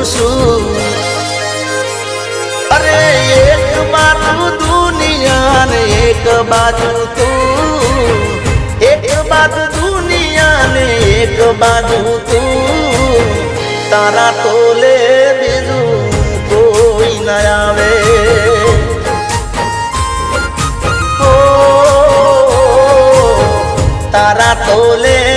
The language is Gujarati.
છું અરે એક બાજુ દુનિયા ને એક બાજુ તું એક બાજુ દુનિયા ને એક બાજુ તું તારા તોલે બીજું કોઈ ન આવે તારા તોલે